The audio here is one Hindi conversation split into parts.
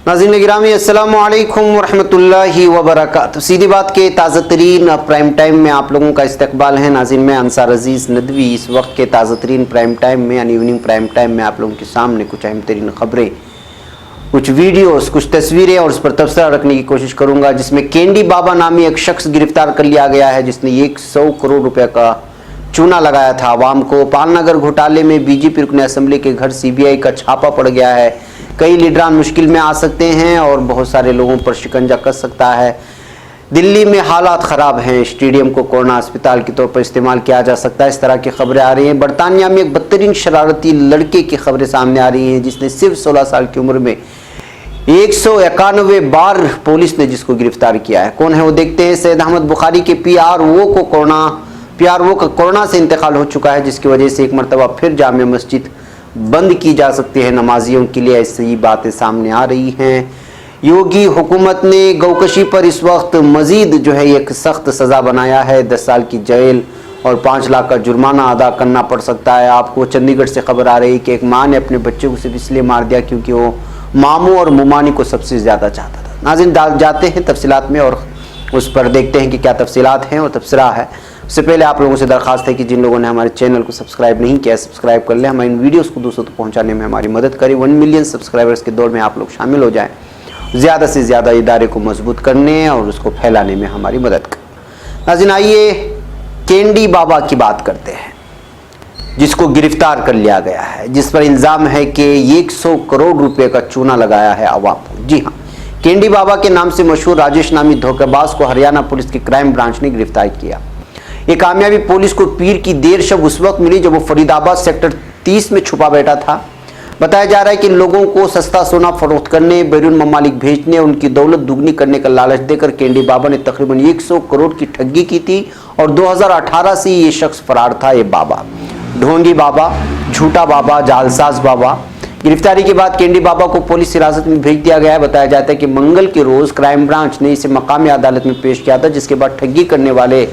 नाज़रीन गिरामी अस्सलामु अलैकुम वरहमतुल्लाहि वबरकातुहू। सीधी बात के ताज़ा तरीन प्राइम टाइम में आप लोगों का इस्तकबाल है। नाज़रीन मैं अंसार अजीज़ नदवी इस वक्त के ताज़ा तरीन प्राइम टाइम में यानी इवनिंग प्राइम टाइम में आप लोगों के सामने कुछ अहम तरीन खबरें, कुछ वीडियोस, कुछ तस्वीरें और उस पर तबसरा रखने की कोशिश करूँगा, जिसमें कैंडी बाबा नामी एक शख्स गिरफ्तार कर लिया गया है जिसने 100 करोड़ रुपये का चूना लगाया था आवाम को। पालनगर घोटाले में बीजेपी रुकन असम्बली के घर सीबीआई का छापा पड़ गया है। कई लीडरान मुश्किल में आ सकते हैं और बहुत सारे लोगों पर शिकंजा कस सकता है। दिल्ली में हालात ख़राब हैं, स्टेडियम को कोरोना अस्पताल के तौर पर इस्तेमाल किया जा सकता है, इस तरह की खबरें आ रही हैं। बरतानिया में एक बदतरीन शरारती लड़के की खबरें सामने आ रही हैं जिसने सिर्फ 16 साल की उम्र में 191 बार पुलिस ने जिसको गिरफ्तार किया है। कौन है वो देखते हैं। सैयद अहमद बुखारी के पीआरओ का कोरोना से इंतकाल हो चुका है, जिसकी वजह से एक मरतबा फिर जामिया मस्जिद बंद की जा सकती है नमाजियों के लिए, ऐसी बातें सामने आ रही हैं। योगी हुकूमत ने गौकशी पर इस वक्त मजीद एक सख्त सज़ा बनाया है। 10 साल की जेल और 5 लाख का जुर्माना अदा करना पड़ सकता है। आपको चंडीगढ़ से खबर आ रही है कि एक माँ ने अपने बच्चे को सिर्फ इसलिए मार दिया क्योंकि वो मामू और मुमानी को सबसे ज़्यादा चाहता था। नाज़रीन जाते हैं तफसीलात में और उस पर देखते हैं कि क्या तफसीलात हैं और तबसरा है। उससे पहले आप लोगों से दरख्वास्त है कि जिन लोगों ने हमारे चैनल को सब्सक्राइब नहीं किया सब्सक्राइब कर लें। हमारे इन वीडियोस को दूसरों तक पहुंचाने में हमारी मदद करें। 1 मिलियन सब्सक्राइबर्स के दौर में आप लोग शामिल हो जाएं, ज़्यादा से ज़्यादा इदारे को मजबूत करने और उसको फैलाने में हमारी मदद करें। नाज़रीन आइए कैंडी बाबा की बात करते हैं, जिसको गिरफ्तार कर लिया गया है, जिस पर इल्ज़ाम है कि 100 करोड़ रुपये का चूना लगाया है आवाम को। जी हाँ, कैंडी बाबा के नाम से मशहूर राजेश नामी धोखेबाज को हरियाणा पुलिस की क्राइम ब्रांच ने गिरफ्तार किया। ये कामयाबी पुलिस को पीर की देर शब उस वक्त मिली जब वो फरीदाबाद सेक्टर 30 में छुपा बैठा था। बताया जा रहा है कि लोगों को सस्ता सोना फरोख्त करने, बैरून ममालिक भेजने, उनकी दौलत दुगनी करने का लालच देकर कैंडी बाबा ने तकरीबन 100 करोड़ की ठगी की थी और 2018 से ये शख्स फरार था। ये बाबा ढोंगी बाबा, झूठा बाबा, जालसाज बाबा। गिरफ्तारी के बाद कैंडी बाबा को पुलिस हिरासत में भेज दिया गया। बताया जाता है कि मंगल के रोज क्राइम ब्रांच ने इसे मकामी अदालत में पेश किया था, जिसके बाद ठगी करने वाले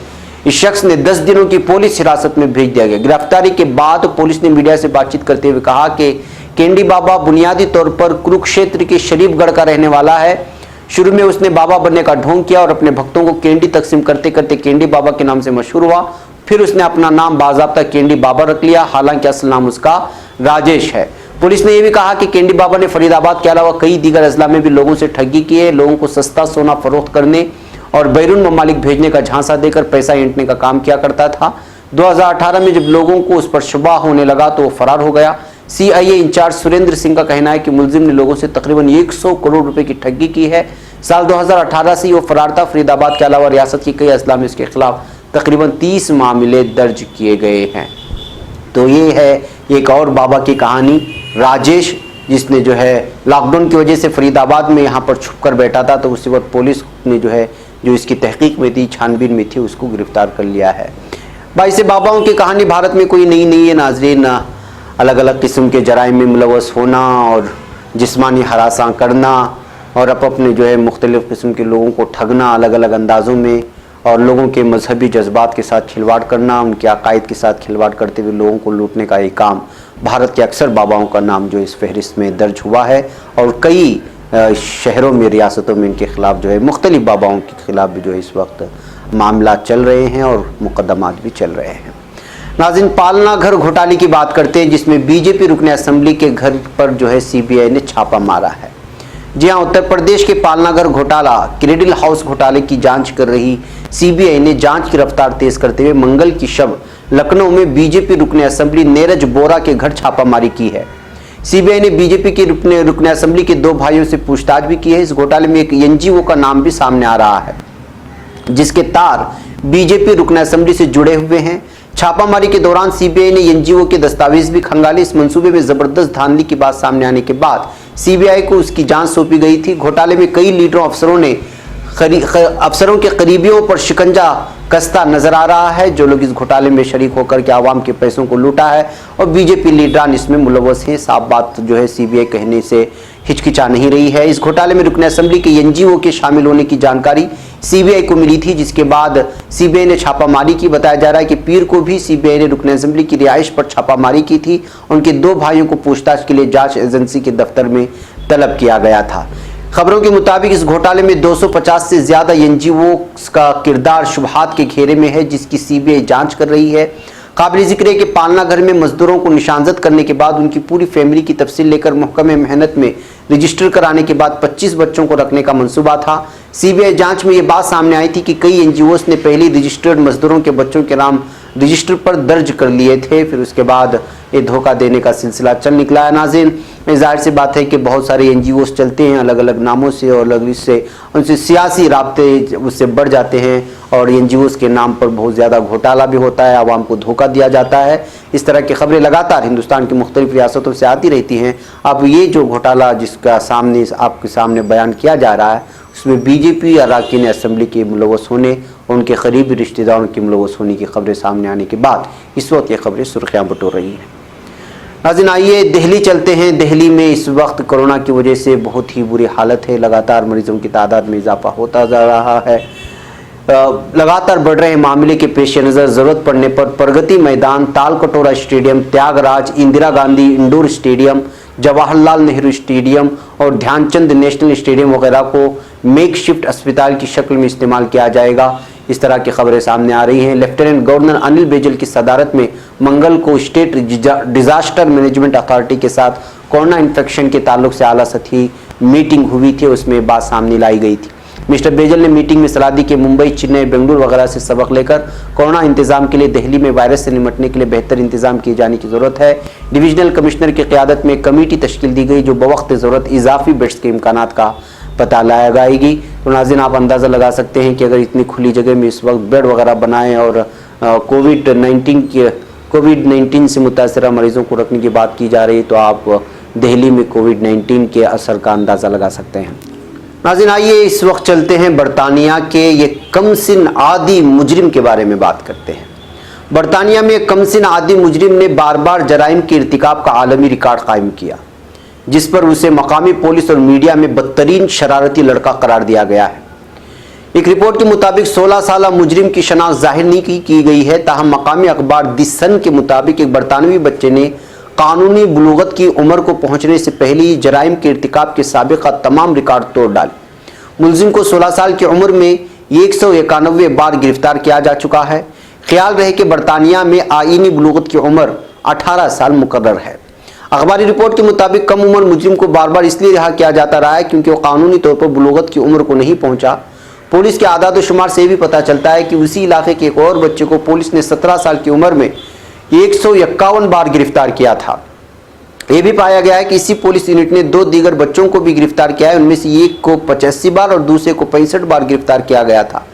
इस शख्स ने 10 दिनों की पुलिस हिरासत में भेज दिया गया। गिरफ्तारी के बाद पुलिस ने मीडिया से बातचीत करते हुए कहा कि कैंडी बाबा बुनियादी तौर पर कुरुक्षेत्र के शरीफगढ़ का रहने वाला है। शुरू में उसने बाबा बनने का ढोंग किया और अपने भक्तों को कैंडी तकसीम करते करते कैंडी बाबा के नाम से मशहूर हुआ। फिर उसने अपना नाम बाज़ाब्ता कैंडी बाबा रख लिया, हालांकि असल नाम उसका राजेश है। पुलिस ने यह भी कहा कि कैंडी बाबा ने फरीदाबाद के अलावा कई दीगर अजला में भी लोगों से ठगी की है। लोगों को सस्ता सोना फरोख्त करने और बैरून ममालिक भेजने का झांसा देकर पैसा ऐंठने का काम किया करता था। 2018 में जब लोगों को उस पर शुबा होने लगा तो वो फरार हो गया। CIA इंचार्ज सुरेंद्र सिंह का कहना है कि मुलजिम ने लोगों से तकरीबन 100 करोड़ रुपए की ठगी की है। साल 2018 से वो फरार था। फरीदाबाद के अलावा रियासत की कई अजला में इसके खिलाफ तकरीबन 30 मामले दर्ज किए गए हैं। तो ये है एक और बाबा की कहानी, राजेश, जिसने लॉकडाउन की वजह से फरीदाबाद में यहाँ पर छुप कर बैठा था। तो उसी वक्त पुलिस ने जो इसकी तहकीक में थी, छानबीन में थी, उसको गिरफ्तार कर लिया है। भाई से बाबाओं की कहानी भारत में कोई नई नहीं है नाजरीन। अलग अलग किस्म के जराइम में मुलवस होना और जिस्मानी हरासा करना और अपने मुख्तलिफ़ किस्म के लोगों को ठगना अलग अलग अंदाज़ों में और लोगों के मजहबी जज्बात के साथ खिलवाड़ करना, उनके अकायद के साथ खिलवाड़ करते हुए लोगों को लूटने का एक काम, भारत के अक्सर बाबाओं का नाम इस फहरिस्त में दर्ज हुआ है। और कई शहरों में, रियासतों में इनके खिलाफ मुख्तलिफ बाबाओं के खिलाफ भी इस वक्त मामला चल रहे हैं और मुकदमात भी चल रहे हैं। नाज़रीन पालना घर घोटाले की बात करते हैं, जिसमें बीजेपी रुकन असम्बली के घर पर CBI ने छापा मारा है। जी हाँ, उत्तर प्रदेश के पालनागर घोटाला, क्रेडिल हाउस घोटाले की जांच कर रही CBI ने जांच की रफ्तार तेज करते हुए मंगल की शब लखनऊ में बीजेपी रुकन असम्बली नीरज बोरा के घर छापामारी की है। CBI ने बीजेपी के रुकन असम्बली के 2 भाइयों से पूछताछ भी की है। इस घोटाले में एक NGO का नाम भी सामने आ रहा है, जिसके तार बीजेपी रुकन असम्बली से जुड़े हुए हैं। छापामारी के दौरान CBI ने NGO के दस्तावेज भी खंगाले। इस मंसूबे में जबरदस्त धांधली की बात सामने आने के बाद CBI को उसकी जांच सौंपी गई थी। घोटाले में कई लीडरों अफसरों के करीबियों पर शिकंजा कसता नजर आ रहा है, जो लोग इस घोटाले में शरीक होकर के आवाम के पैसों को लूटा है और बीजेपी लीडरान इसमें मुलव्वस हैं। साफ बात CBI कहने से हिचकिचा नहीं रही है। इस घोटाले में रुकन असम्बली के NGO के शामिल होने की जानकारी CBI को मिली थी, जिसके बाद CBI ने छापामारी की। बताया जा रहा है कि पीर को भी CBI ने रुकन असम्बली की रिहाइश पर छापामारी की थी। उनके 2 भाइयों को पूछताछ के लिए जांच एजेंसी के दफ्तर में तलब किया गया था। खबरों के मुताबिक इस घोटाले में 250 से ज्यादा एनजीओ का किरदार शुबहात के घेरे में है, जिसकी सीबीआई जांच कर रही है। काबिल जिक्र है कि पालना घर में मजदूरों को निशानजद करने के बाद उनकी पूरी फैमिली की तफसील लेकर महकमे मेहनत में रजिस्टर कराने के बाद 25 बच्चों को रखने का मंसूबा था। सीबीआई जांच में ये बात सामने आई थी कि कई एनजीओस ने पहले रजिस्टर्ड मजदूरों के बच्चों के नाम रजिस्टर पर दर्ज कर लिए थे, फिर उसके बाद ये धोखा देने का सिलसिला चल निकला है। नाज़रीन, जाहिर सी बात है कि बहुत सारे एनजीओस चलते हैं अलग अलग नामों से और अलग इससे उनसे सियासी राब्ते उससे बढ़ जाते हैं और एनजीओस के नाम पर बहुत ज़्यादा घोटाला भी होता है, आवाम को धोखा दिया जाता है। इस तरह की खबरें लगातार हिंदुस्तान की मुख्तलिफ रियासतों से आती रहती हैं। अब ये जो घोटाला जिसका सामने आपके सामने बयान किया जा रहा है उसमें बीजेपी अरकान असम्बली के मुलव्वस होने, उनके करीबी रिश्तेदारों के मुलव्वस होने की खबरें सामने आने के बाद इस वक्त ये खबरें सुर्खियां बटोर रही हैं। नाज़रीन, आइए दिल्ली चलते हैं। दिल्ली में इस वक्त कोरोना की वजह से बहुत ही बुरी हालत है, लगातार मरीजों की तादाद में इजाफा होता जा रहा है। लगातार बढ़ रहे मामले के पेश नज़र ज़रूरत पड़ने पर Pragati Maidan, Talkatora stadium, Tyagraj, Indira Gandhi indoor stadium, Jawaharlal Nehru stadium और ध्यानचंद नेशनल स्टेडियम वगैरह को मेकशिफ्ट अस्पताल की शक्ल में इस्तेमाल किया जाएगा। इस तरह की खबरें सामने आ रही हैं। लेफ्टिनेंट गवर्नर अनिल बैजल की सदारत में मंगल को स्टेट डिजास्टर मैनेजमेंट अथॉरिटी के साथ कोरोना इन्फेक्शन के ताल्लुक से आला सतही मीटिंग हुई थी, उसमें बात सामने लाई गई थी। मिस्टर बैजल ने मीटिंग में सलाह दी कि मुंबई, चेन्नई, बेंगलुरु वगैरह से सबक लेकर कोरोना इंतजाम के लिए दिल्ली में वायरस से निपटने के लिए बेहतर इंतजाम किए जाने की जरूरत है। डिविजनल कमिश्नर की क़यादत में एक कमेटी तश्कील दी गई जो बवक्त ज़रूरत इजाफी बेड्स के इम्कानात का पता लगाएगी। तो नाज़रीन, आप अंदाज़ा लगा सकते हैं कि अगर इतनी खुली जगह में इस वक्त बेड वगैरह बनाएं और कोविड-19 से मुतासरा मरीजों को रखने की बात की जा रही है तो आप दिल्ली में कोविड-19 के असर का अंदाज़ा लगा सकते हैं। नाज़रीन, आइए इस वक्त चलते हैं बरतानिया के ये कमसिन आदी मुजरिम के बारे में बात करते हैं। बरतानिया में एक कमसिन आदी मुजरिम ने बार बार जराइम के इर्तिकाब का आलमी रिकॉर्ड कायम किया, जिस पर उसे मकामी पुलिस और मीडिया में बदतरीन शरारती लड़का करार दिया गया है। एक रिपोर्ट के मुताबिक 16 साल मुजरिम की शनाख्त जाहिर नहीं की गई है, ताहम मकामी अखबार द सन के मुताबिक एक बरतानवी बच्चे ने कानूनी बुलूगत की उम्र को पहुंचने से पहले ही जराइम के इर्तिकाब के साबिक़ा तमाम रिकॉर्ड तोड़ डाले। मुलजिम को 16 साल की उम्र में 191 बार गिरफ्तार किया जा चुका है। ख्याल रहे कि बरतानिया में आईनी बुलूगत की उम्र 18 साल मुकर्रर है। अखबारी रिपोर्ट के मुताबिक कम उम्र मुजरिम को बार बार इसलिए रिहा किया जाता रहा है क्योंकि वो कानूनी तौर पर बुलूगत की उम्र को नहीं पहुंचा। पुलिस के आदाद शुमार से भी पता चलता है कि उसी इलाके के एक और बच्चे को पुलिस ने 17 साल की उम्र में 151 बार गिरफ्तार किया था। यह भी पाया गया है कि इसी पुलिस यूनिट ने 2 दीगर बच्चों को भी गिरफ्तार किया है, उनमें से एक को 85 बार और दूसरे को 65 बार गिरफ्तार किया गया था।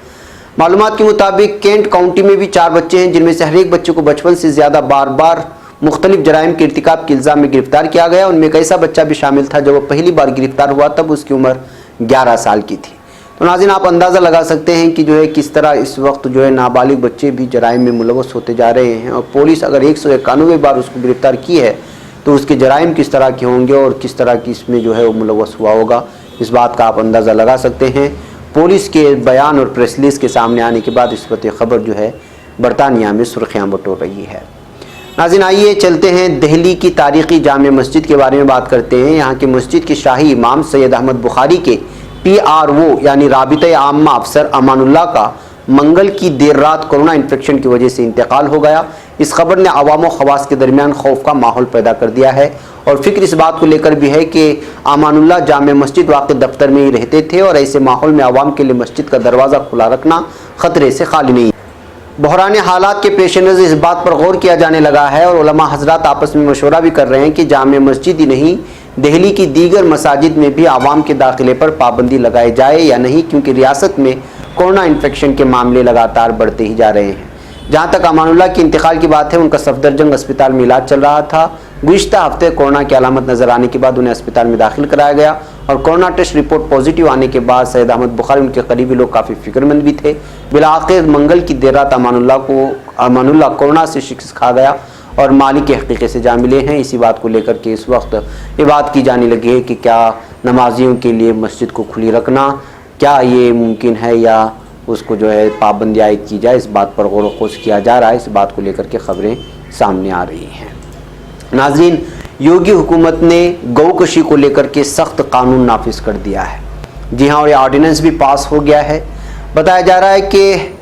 मालूमात के मुताबिक केंट काउंटी में भी 4 बच्चे हैं, जिनमें से हर एक बच्चे को बचपन से ज्यादा बार बार मुख्तलिफ जराइम के इर्तिकाब के इल्ज़ाम में गिरफ्तार किया गया। उनमें एक ऐसा बच्चा भी शामिल था जब वो पहली बार गिरफ्तार हुआ तब उसकी उम्र 11 साल की थी। तो नाज़रीन, आप अंदाज़ा लगा सकते हैं कि जो है किस तरह इस वक्त जो है नाबालिग बच्चे भी जराइम में मुलव्वस होते जा रहे हैं और पुलिस अगर 191 बार उसको गिरफ्तार की है तो उसके जराइम किस तरह के होंगे और किस तरह की इसमें जो है वो मुलव्वस हुआ होगा, इस बात का आप अंदाज़ा लगा सकते हैं। पुलिस के बयान और प्रेस रिलीज़ के सामने आने के बाद इस वक्त खबर जो है बरतानिया में सुर्खियाँ बटोर रही है। नाज़रीन, आइए चलते हैं दिल्ली की तारीख़ी जामे मस्जिद के बारे में बात करते हैं। यहाँ की मस्जिद के शाही इमाम सैयद अहमद बुखारी के PRO यानी राबिता आम्मा अफसर अमानुल्लाह का मंगल की देर रात कोरोना इन्फेक्शन की वजह से इंतकाल हो गया। इस खबर ने अवाम व खवास के दरमियान खौफ का माहौल पैदा कर दिया है और फिक्र इस बात को लेकर भी है कि अमानुल्लाह जामे मस्जिद वाक़ई दफ्तर में ही रहते थे और ऐसे माहौल में अवाम के लिए मस्जिद का दरवाज़ा खुला रखना ख़तरे से खाली नहीं। बहरानी हालात के पेश नज़र इस बात पर गौर किया जाने लगा है और उलमा हजरात आपस में मशवरा भी कर रहे हैं कि जामे मस्जिद ही नहीं दिल्ली की दीगर मसाजिद में भी आवाम के दाखिले पर पाबंदी लगाई जाए या नहीं, क्योंकि रियासत में कोरोना इन्फेक्शन के मामले लगातार बढ़ते ही जा रहे हैं। जहाँ तक अमानुल्लाह के इंतकाल की बात है, उनका सफदरजंग अस्पताल में इलाज चल रहा था। गुज़िश्ता हफ्ते कोरोना की अलामत नजर आने के बाद उन्हें अस्पताल में दाखिल कराया गया और कोरोना टेस्ट रिपोर्ट पॉजिटिव आने के बाद सैयद अहमद बुखारी उनके करीबी लोग काफ़ी फिक्रमंद भी थे। बिलाखिर मंगल की देर रात अमानुल्लाह कोरोना से शिकस्त खा गया और मालिक के हकीक़े से जा मिले हैं। इसी बात को लेकर के इस वक्त ये बात की जाने लगी है कि क्या नमाजियों के लिए मस्जिद को खुली रखना क्या ये मुमकिन है या उसको जो है पाबंदी आयद की जाए, इस बात पर गौर व खोज किया जा रहा है। इस बात को लेकर के खबरें सामने आ रही हैं। नाज़रीन, योगी हुकूमत ने गौकशी को लेकर के सख्त कानून नाफिज कर दिया है। जी हाँ, और ये ऑर्डिनेंस भी पास हो गया है। बताया जा रहा है कि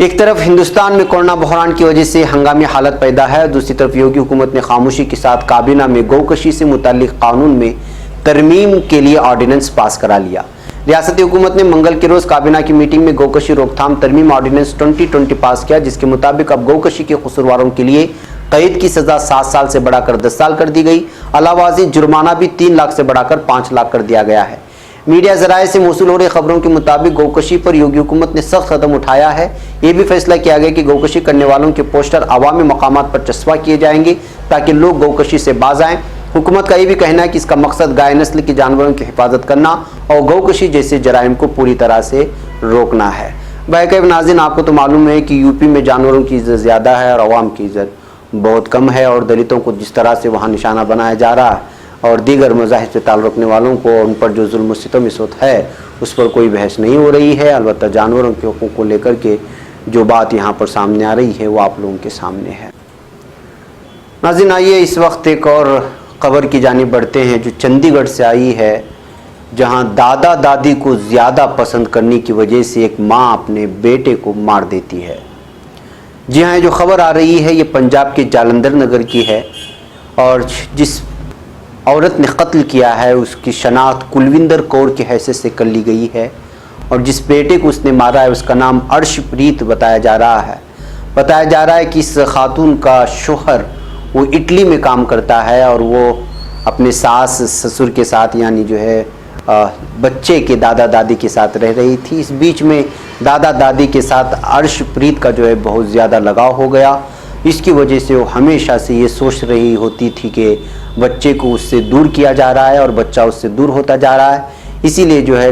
एक तरफ हिंदुस्तान में कोरोना बहरान की वजह से हंगामी हालत पैदा है, दूसरी तरफ योगी हुकूमत ने खामोशी के साथ काबीना में गौकशी से मुताल्लिक कानून में तरमीम के लिए ऑर्डिनेंस पास करा लिया। रियासती हुकूमत ने मंगल के रोज काबीना की मीटिंग में गौकशी रोकथाम तरमीम ऑर्डिनेंस 2020 पास किया, जिसके मुताबिक अब गौकशी के कसूरवारों के लिए कैद की सजा 7 साल से बढ़ाकर 10 साल कर दी गई। अलावाजी जुर्माना भी 3 लाख से बढ़ाकर 5 लाख कर दिया गया है। मीडिया जराये से मौसूल हो रही खबरों के मुताबिक गौकशी पर योगी हुकूमत ने सख्त कदम उठाया है। ये भी फैसला किया गया कि गौकशी करने वालों के पोस्टर अवामी मकामात पर चस्पा किए जाएंगे ताकि लोग गौकशी से बाज आएं। हुकूमत का ये भी कहना है कि इसका मकसद गाय नस्ल के जानवरों की हिफाजत करना और गौकशी जैसे जराइम को पूरी तरह से रोकना है। बहरकैफ नाज़रीन, आपको तो मालूम है कि यूपी में जानवरों की इज्जत ज़्यादा है और अवाम की इज्जत बहुत कम है, और दलितों को जिस तरह से वहाँ निशाना बनाया जा रहा है और दीगर मज़ाहिब से ताल्लुक़ रखने वालों को उन पर जो जुल्म सितम इस वक्त है उस पर कोई बहस नहीं हो रही है। अलबत्ता जानवरों के हुकूक़ को लेकर के जो बात यहाँ पर सामने आ रही है वो आप लोगों के सामने है। नाज़रीन, आइए इस वक्त एक और खबर की जानिब बढ़ते हैं जो चंडीगढ़ से आई है, जहाँ दादा दादी को ज़्यादा पसंद करने की वजह से एक माँ अपने बेटे को मार देती है। जी हाँ, जो खबर आ रही है ये पंजाब के जालंधर नगर की है और जिस औरत ने कत्ल किया है उसकी शनाख्त कुलविंदर कौर की हैसियत से कर ली गई है, और जिस बेटे को उसने मारा है उसका नाम अर्शप्रीत बताया जा रहा है। बताया जा रहा है कि इस खातून का शोहर वो इटली में काम करता है और वो अपने सास ससुर के साथ यानी जो है बच्चे के दादा दादी के साथ रह रही थी। इस बीच में दादा दादी के साथ अर्शप्रीत का जो है बहुत ज़्यादा लगाव हो गया। इसकी वजह से वो हमेशा से ये सोच रही होती थी कि बच्चे को उससे दूर किया जा रहा है और बच्चा उससे दूर होता जा रहा है। इसीलिए जो है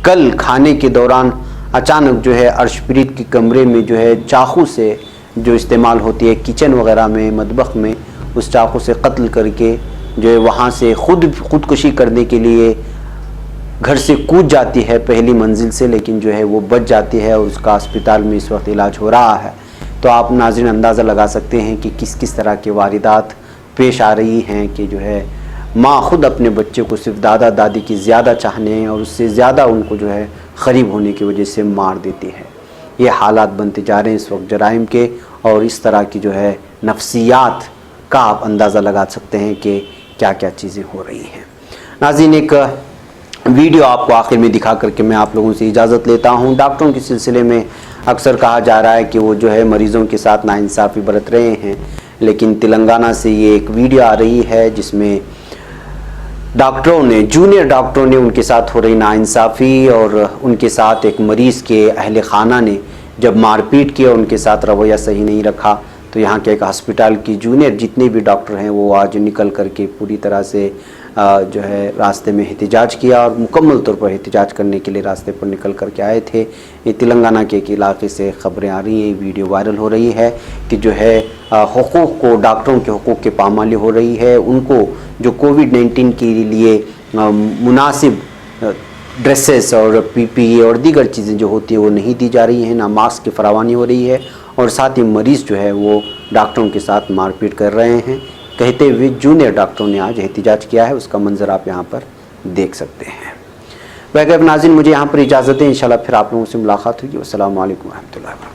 कल खाने के दौरान अचानक जो है अर्शप्रीत के कमरे में जो है चाकू से जो इस्तेमाल होती है किचन वगैरह में मतबख में, उस चाकू से कत्ल करके जो है वहाँ से खुदकुशी करने के लिए घर से कूद जाती है पहली मंजिल से, लेकिन जो है वो बच जाती है और उसका अस्पताल में इस वक्त इलाज हो रहा है। तो आप नाज़रीन अंदाज़ा लगा सकते हैं कि किस किस तरह के वारदात पेश आ रही हैं कि जो है माँ खुद अपने बच्चे को सिर्फ दादा दादी की ज़्यादा चाहने और उससे ज़्यादा उनको जो है क़रीब होने की वजह से मार देती है। ये हालात बनते जा रहे हैं इस वक्त जराइम के, और इस तरह की जो है नफ्सियात का आप अंदाज़ा लगा सकते हैं कि क्या क्या चीज़ें हो रही हैं। नाज़रीन, एक वीडियो आपको आखिर में दिखा करके मैं आप लोगों से इजाज़त लेता हूँ। डॉक्टरों के सिलसिले में अक्सर कहा जा रहा है कि वो जो है मरीज़ों के साथ नाइंसाफ़ी बरत रहे हैं, लेकिन तेलंगाना से ये एक वीडियो आ रही है जिसमें डॉक्टरों ने, जूनियर डॉक्टरों ने उनके साथ हो रही नाइंसाफ़ी और उनके साथ एक मरीज़ के अहले खाना ने जब मारपीट किया, उनके साथ रवैया सही नहीं रखा, तो यहाँ के एक हस्पताल की जूनियर जितने भी डॉक्टर हैं वो आज निकल करके पूरी तरह से जो है रास्ते में एहतजाज किया और मुकम्मल तौर पर एहतजाज करने के लिए रास्ते पर निकल करके आए थे। ये तेलंगाना के एक इलाके से ख़बरें आ रही हैं, वीडियो वायरल हो रही है कि जो है हुकूक़ को, डॉक्टरों के हुकूक़ के पामाली हो रही है। उनको जो कोविड-19 के लिए मुनासिब ड्रेसेस और पीपीई और दीगर चीज़ें जो होती हैं वो नहीं दी जा रही हैं, ना मास्क की फरावानी हो रही है, और साथ ही मरीज़ जो है वो डॉक्टरों के साथ मारपीट कर रहे हैं कहते हुए जूनियर डॉक्टरों ने आज एहतजाज किया है। उसका मंजर आप यहाँ पर देख सकते हैं। वैसे नाज़रीन, मुझे यहाँ पर इजाज़त है, इंशाल्लाह फिर आप लोगों से मुलाकात होगी। अस्सलामु अलैकुम रहमतुल्लाहि व बरकातहू।